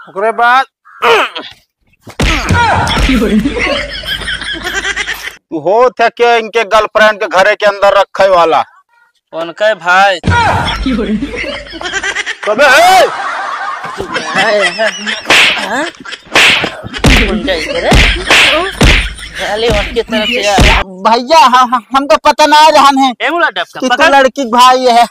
ओकरे बाद तू हो थे के इनके गर्लफ्रेंड के घरे के अंदर रखे वाला उनके भाई कबे है उनकी तरफ से यार भैया हमको पता ना रहन है कि तू लड़की के भाई है।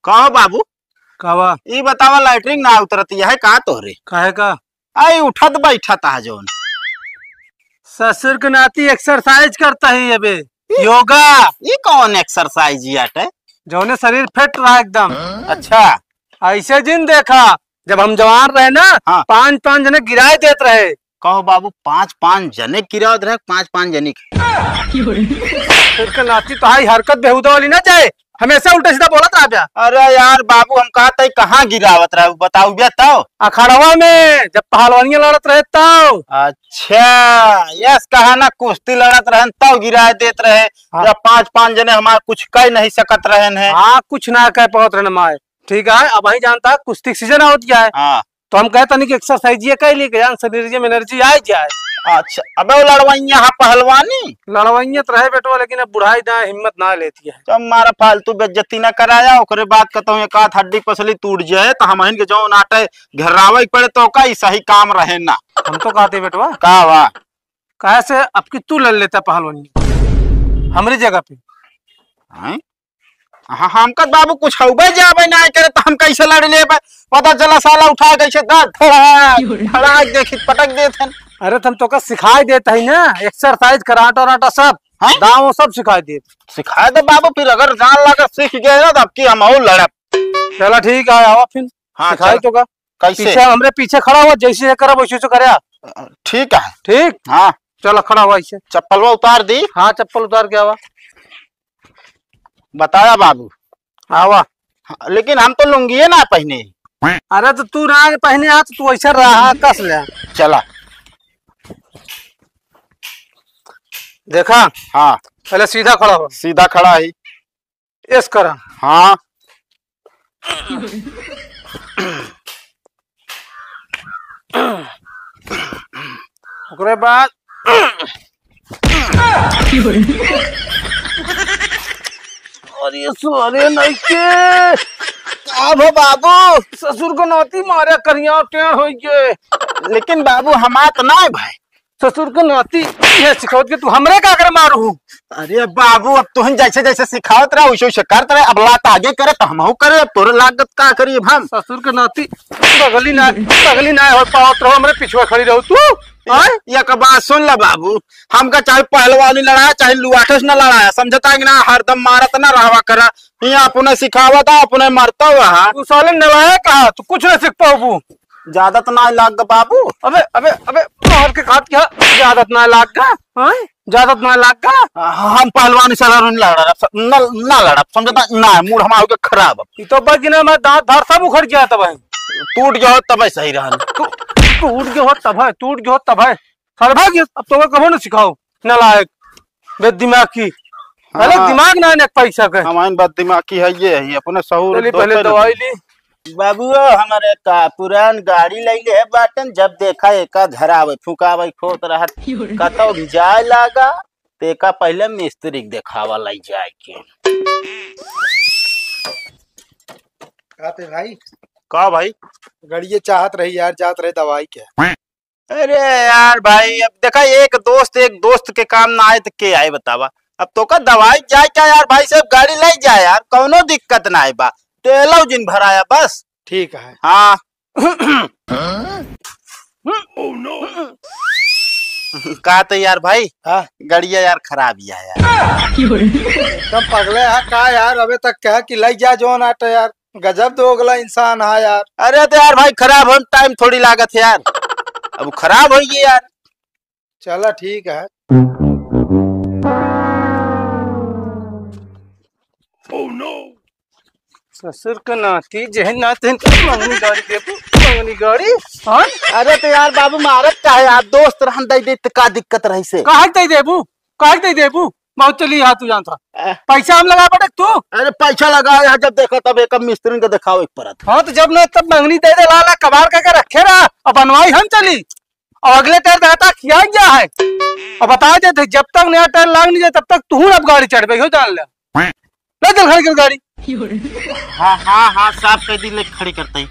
कहो बाबू कावा ये बतावा लाइटरिंग ना उतरती है का तोहरे काहे का आई उठत बैठत है जोन ससुर के नाती एक्सरसाइज करता है अबे योगा। ये कौन एक्सरसाइज याट है जौने शरीर फिट रहा एकदम। अच्छा ऐसे दिन देखा जब हम जवान रहे ना हाँ। 5-5 जने गिराए देते रहे। कहो बाबू 5-5 जने गिरावत रहे 5-5 जने ससुर के नाती तो हाई हरकत बेहुदा वाली ना चाहे हमेशा उल्टा सीधा बोलत रहा ब्या। अरे यार बाबू हम कहा था कहाँ गिरावत रहे बताऊ बिया तो अखाड़वा में जब पहलवानियां लड़त रहे तब। अच्छा यस कहा ना कुश्ती लड़त रहे तब गिरा देत रहे। हाँ। जब 5-5 जने हमारे कुछ कह नहीं सकत रहे हैं। हाँ कुछ ना कह पात रहे माए ठीक है। अब वही जानता कुश्ती सीजन होत गया है हाँ तो हम कहता नहीं कि एक्सरसाइज ये कह लिए जान शरीर में एनर्जी आ जाए। अच्छा अबे वो लड़वाइया पहलवानी लड़वाइया तो रहे बेटवा लेकिन अब बुढ़ाई ना हिम्मत ना लेती है। जब मारा फालतू बेइज्जती ना कराया ओकरे बाद कहता हूँ एक आध हड्डी पसली टूट जाए तो हम के जो नाटे घेरावे पड़े तो का सही काम रहे ना। हम तो कहते बेटवा का वाह कहे से अब कि तू लड़ लेता पहलवानी हमारी जगह पे। हाँ हमका बाबू कुछ होबे जाबे ना करे तो हम कैसे लड़ ले पता चला साला उठा कैसे धड़ाक देखी पटक देते। अरे तुम तो का सिखाई देता है ना एक्सरसाइज कराटा वराटा सब दाव सब सिखाई दे। सिखाए दे बाबू फिर अगर जान लगा सीख गए ना तो अब की हम और लड़ब। चला ठीक है आओ फिर हाँ सिखाई तो का कैसे पीछे हमरे पीछे खड़ा हुआ जैसे करा वैसे से करे। ठीक है ठीक हाँ चलो खड़ा हुआ ऐसे चप्पलवा उतार दी। हाँ चप्पल उतार के आवा बताया बाबू आवा। लेकिन हम तो लुंगी ना पहने। अरे तो तू ना पहने आ तो तू ऐसा रहा कस ले चला देखा। हाँ पहले सीधा खड़ा हो सीधा खड़ा ही इस करा। हाँ ओकरे बाद अरे सोरे नहीं के अब बाबू ससुर को नौती मारे करिया टेढ़ हो गए। लेकिन बाबू हमार तो ना भाई ससुर को नौती ये सिखावत के तू हमरे का कर मारू। अरे बाबू अब तुम जैसे जैसे सिखावत रहा वैसे वैसे करत रहे अब लात आगे करे तो हम करे अब तोरे लागत का करिए हम। ससुर के नौती बगली ना हो पावत रहो हमरे पिछवा खड़ी रहो तू। या का बात सुन ला बाबू हमका चाहे पहलवानी लड़ाया चाहे लुआठस न लड़ाया समझता कि ना हरदम मारत ना रहवा करा यहाँ अपने सिखावत अपने मरता हुआ तू साले नलाया कहा तू कुछ नहीं सीख पाऊ। ज्यादा तो ना लाग बाबू। अबे अबे अबे मार के खात क्या ज्यादा ना लाग का ज्यादा ना लाग का। हम पहलवानी से ना लड़ा समझता ना मूड हमारे खराब तो बगिना में दांत धार सब उखड़ गया तब टूट गया तब सही रहा। टूट गया हो तब है टूट गया हो तब है सर्भाग्य अब तो कबो न सिखाओ नलायक बे दिमाग की पहले दिमाग ना पैसा का हमारे बात दिमाग की है ये अपने सहूर पहले दवाई ली। बाबू हमारे का पुरान गाड़ी लैले है बाटन जब देखा एका झरावे फुकावे खोत रहा कतो भी जाए लागा तेका पहले मिस्त्री देखावा लाई जाए के कहते भाई का भाई गड़िए चाहत रही यार जात रहे दवाई के। अरे यार भाई अब देखा एक दोस्त के काम ना आए तो के आए बतावा अब तो का दवाई जाए क्या यार भाई साहब गाड़ी ले जाए यार कौनो दिक्कत ना आए बा तेलो जिन भराया बस ठीक है। हाँ कहा तो यार भाई हाँ गाड़िया यार खराब ही है यार एकदम पगले है का यार अबे तक कह कि लग जा जो नाट यार गजब दो अगला इंसान है यार। अरे तो यार भाई खराब हो टाइम थोड़ी लागत है यार अब खराब हो गई यार। चला ठीक है। ससुर का नाती जहन नाते मंगनी गाड़ी दे मंगनी गाड़ी हाँ अरे तो यार बाबू मारत का है यार, दोस्त रहन दे दे तो का दिक्कत रही से। काहे दे देबू बहुत चली यहाँ तू जानता पैसा हम लगा पड़े तू। अरे पैसा लगाया जब देखो तब एक मिस्त्री को दिखाओ एक परत। हाँ तो जब न तब मंगनी दे दे लाला कबाड़ करके रखे रहा और बनवाई हम चली और अगले टायर देता किया गया है और बता दे जब तक नया टायर लाग नहीं जाए तब तक तू अब गाड़ी चढ़ पे जान ले चल खड़ी कर गाड़ी। हाँ हाँ हाँ साफ कर दी लेके खड़ी करते ही।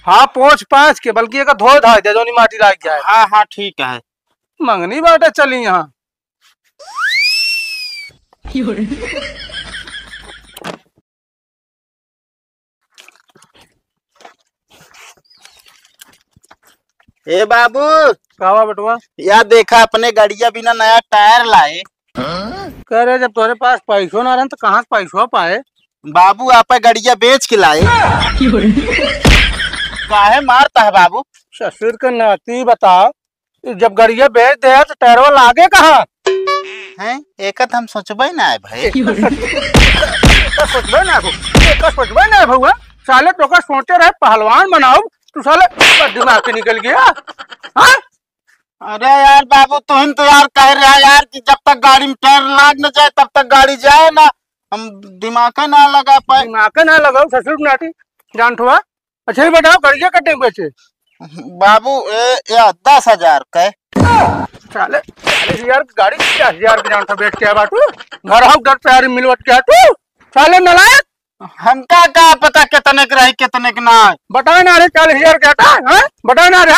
हाँ पोंछ पाँच के बल्कि एक धो धा दे जो माटी लाग जाए। हाँ हाँ ठीक है मंगनी बाटे चली यहाँ। ए बाबू कावा बटुआ यार देखा अपने गाड़िया बिना नया टायर लाए। कह रहे जब तुम्हारे पास पैसों ना रहे तो कहाँ से पैसों पाए। बाबू आप गाड़िया बेच के लाए। काहे मारता है बाबू। ससुर का नाती बताओ जब गाड़िया बेच दे तो टायरवा लागे कहाँ हैं एक हम सोचबे ना है भाई। सोचबे ना भैया साले तो का सोचे रहे पहलवान बनाओ तू साले दिमाग से निकल गया। हाँ अरे यार बाबू तुम तो यार कह रहा है यार कि जब तक गाड़ी में टायर लाग न जाए तब तक गाड़ी जाए ना, हम दिमाग ना लगा पाए। दिमाग ना लगाओ ससुर नाटी जान ठुआ। अच्छा ही बताओ गाड़िया कटे बेचे बाबू ये 10,000 का साले 40,000 गाड़ी 50,000 की जान था बेच के बाटू घर हम घर प्यार मिलवट के तू साले नलायक। हमका क्या पता कितने के रही कितने के ना बताए ना रे 40,000 क्या था हैं बताए ना रे।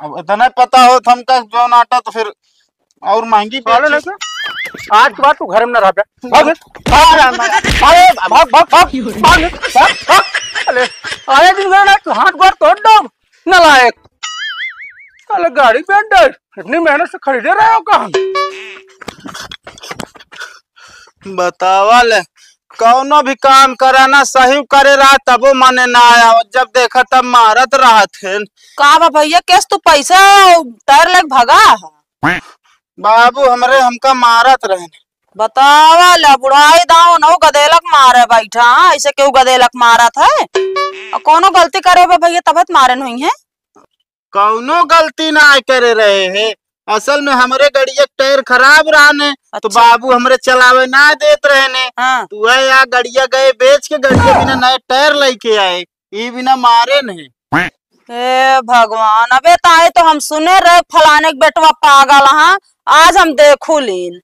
अब इतना पता हो तो हमका जो नाटा तो फिर और महंगी बेची। आज के बाद तू घर में न रह पे भाग भाग भाग भाग भाग अरे आए दिन गए ना तू हाथ गोड़ तोड़ दो नलायक साले गाड़ी पे अंदर इतनी मेहनत से खरीदे रहे हो कहाँ। बतावा ले कौनो भी काम कराना सही करे रहा तब वो माने ना आया जब देखा तब मारत रहा थे। का भैया केस तू पैसा टायर लग भगा बाबू हमरे हमका मारत रहे। बतावा ले बुढ़ाई दाव न गदेलक मारे बैठा ऐसे क्यों गदेलक मारत है कोनो गलती करे भैया तबत मारे नहीं है। कौनो गलती ना करे रहे है असल में हमारे गाड़िया टायर खराब रहा ने तो बाबू हमरे चलावे ना देत रहे ने। हाँ। तू है यार गाड़िया गए बेच के गाड़िया बिना नए टायर लेके आए ये बिना मारे नहीं। हे भगवान अबे ताए तो हम सुने रहे फलाने के बेटवा पागल हाँ आज हम देखू लीन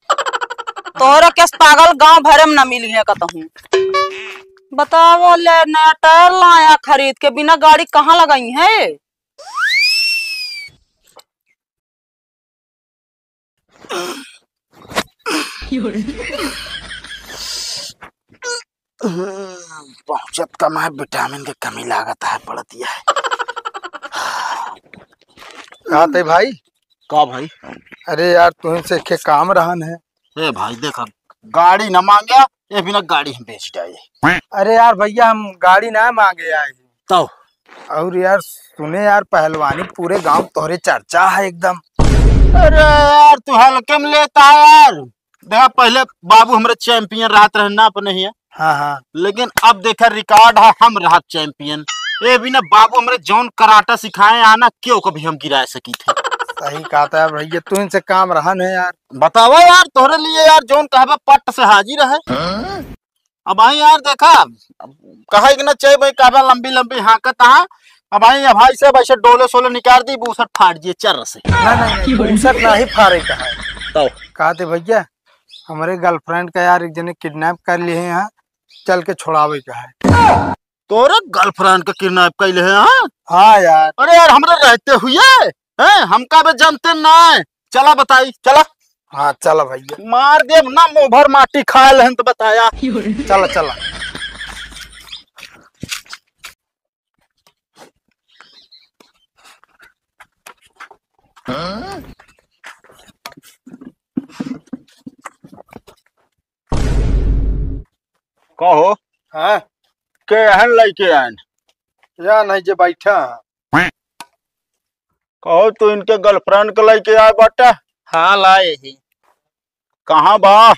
तोरा केस पागल गांव भरे में न मिली है कहूँ। बताओ ले नया टायर लाया खरीद के बिना गाड़ी कहाँ लगाई है। पहुंचत कम है विटामिन के कमी लागत है पड़ती है। आते भाई का भाई अरे यार तुमसे के काम रहन है। ए भाई देखा गाड़ी न मांगा ये बिना गाड़ी हम बेच जाए। अरे यार भैया हम गाड़ी ना मांगे आए तो और यार सुने यार पहलवानी पूरे गांव तोहरे चर्चा है एकदम। अरे यार तू हल्के में लेता है यार। देखा पहले बाबू हमारे चैंपियन रहते रहे ना अपने ही हाँ हाँ लेकिन अब देखा रिकॉर्ड है हम रहा चैंपियन। ये बिना बाबू हमारे जौन कराटा सिखाए आना क्यों कभी हम गिरा सकी थे। सही कहता है भैया तू इनसे काम रहन है यार। बतावा यार तोहरे लिए यार जौन कहबा पट से हाजिर है। अब आई यार देखा कहा कि ना चाहिए भाई कहबा लंबी लंबी हाकत हाँ अब आई भाई से ऐसे डोले सोले निकाल दी बूसट फाट दिए चर से। नहीं बूसट ना ही फारे का है तो कहते भैया हमारे गर्लफ्रेंड का यार एक जने किडनैप कर लिए हैं यहाँ चल के छोड़ावे का है। तोरे गर्लफ्रेंड का किडनैप कैले है हाँ। हाँ यार अरे यार हमरे रहते हुए हैं हमका भी जानते ना चला बताई चला। हाँ चला भैया मार दे ना मुंह भर माटी खा ले तो बताया चला चला। कहो हाँ के हन लेके आन या नहीं जे बैठा कहो तू इनके गर्लफ्रेंड के लेके आए बाटा। हाँ लाए ही कहाँ बा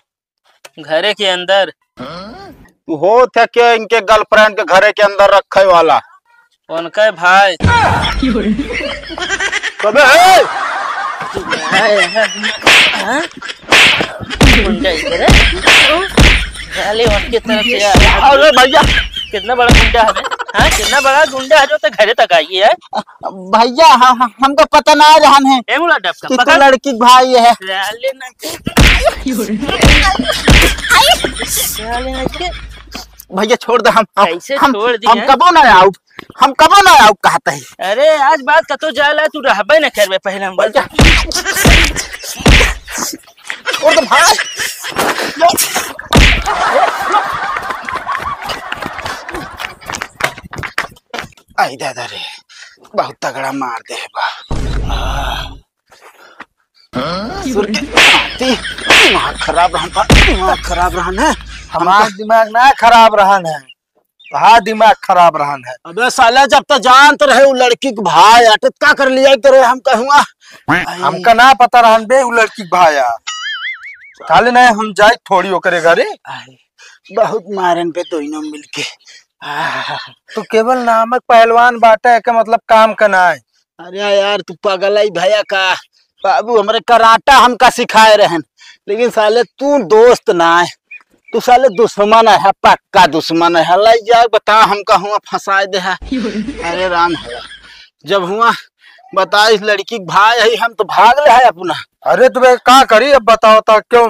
घरे के अंदर। तू हो थे के इनके गर्लफ्रेंड के घरे के अंदर रखे वाला। उनका भाई कबे है गुंडा इधर है साले उनकी तरफ से अरे भैया कितना बड़ा गुंडा है हाँ कितना बड़ा गुंडा है जो तो घरे तक आई है भैया हमको पता ना रहन है एमुला डब कि का तो लड़की भाई है साले ना साले ना के भैया छोड़ दे हम कैसे छोड़ दिए हम कबो ना आऊ कहते हैं अरे आज बात का तो जाला तू रहबे न करबे पहले हम बोल छोड़ दे भाई आई दादा रे बहुत तगड़ा मार दे बा दिमाग खराब रहन है हमारा दिमाग ना खराब रहन है हाँ दिमाग खराब रहन है। अबे साला जब तक जानते रहे वो लड़की के भाई अटक का कर लिया करे हम कहूँगा हमका ना पता रहन बे वो लड़की के भाई खाली नहीं हम जाए थोड़ी ओकरे घरे बहुत मारन पे दोनों मिलके तो केवल नामक पहलवान बाटा है के मतलब काम करना है। अरे यार तू पागल है भैया का बाबू हमारे कराटा हमका सिखाए रहन लेकिन साले तू दोस्त ना है तू साले दुश्मन है पक्का दुश्मन है लाई जा बता हमका हुआ फंसा दे है अरे राम है जब हुआ बता इस लड़की के भाई है हम तो भाग ले है अपना अरे तुम्हें क्या करी अब बताओ तो क्यों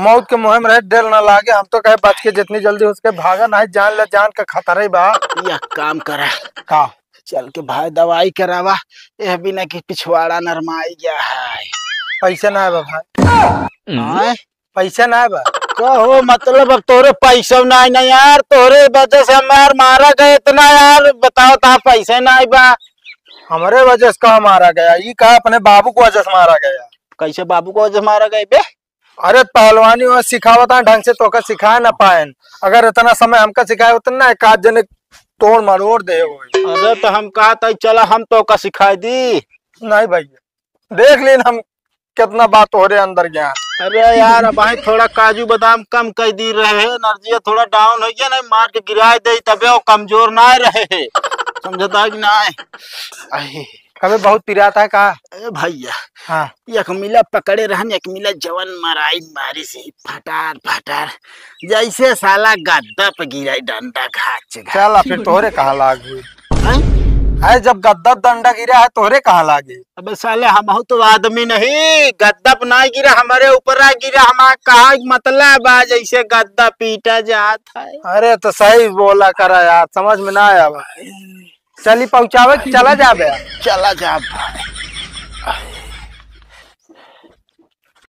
मौत के मुहिम रहे डर ना लागे हम तो कहे बच के जितनी जल्दी उसके भागा ना जान ले जान का खतरा ही बा यह काम करा का चल के भाई दवाई करावा यह बिना की पिछवाड़ा नरमाई गया है पैसा ना है बा भाई पैसा ना है बा कहो मतलब अब तोरे पैसा ना यार तोरे वजह से हमार मारा गए इतना यार बताओ ता पैसे ना बा हमारे वजह से कहा मारा गया ये कहा अपने बाबू को वजह से मारा गया कैसे बाबू को वजह मारा गए बे अरे पहलवानी वो सिखावता ढंग से तो सिखा ना पाए अगर इतना समय हमका सिखाए उतना एक आध जने तोड़ मरोड़ दे अरे तो हम कहा था चला हम तो का सिखाई दी नहीं भैया देख लीन हम कितना बात हो रहे अंदर ज्ञान अरे यार भाई थोड़ा काजू बादाम कम कर दी रहे एनर्जी थोड़ा डाउन हो गया ना मार के गिरा दे तबे वो कमजोर ना रहे समझता कि ना कभी बहुत पिराता है कहा भैया हाँ एक मिला पकड़े रहन एक मिला जवन मराई मारी से फटार फटार जैसे साला गद्दा पे गिराई डंडा घाच चला फिर तोहरे कहा लाग है जब गद्दा डंडा गिरा है तोहरे कहा लागे अबे साले हम तो आदमी नहीं गद्दा पे ना गिरा हमारे ऊपर आ गिरा हमारा कहा मतलब जैसे गद्दा पीटा जाता है अरे तो सही बोला करा यार समझ में ना आया चली पहुंचावे चला जाबे चला जा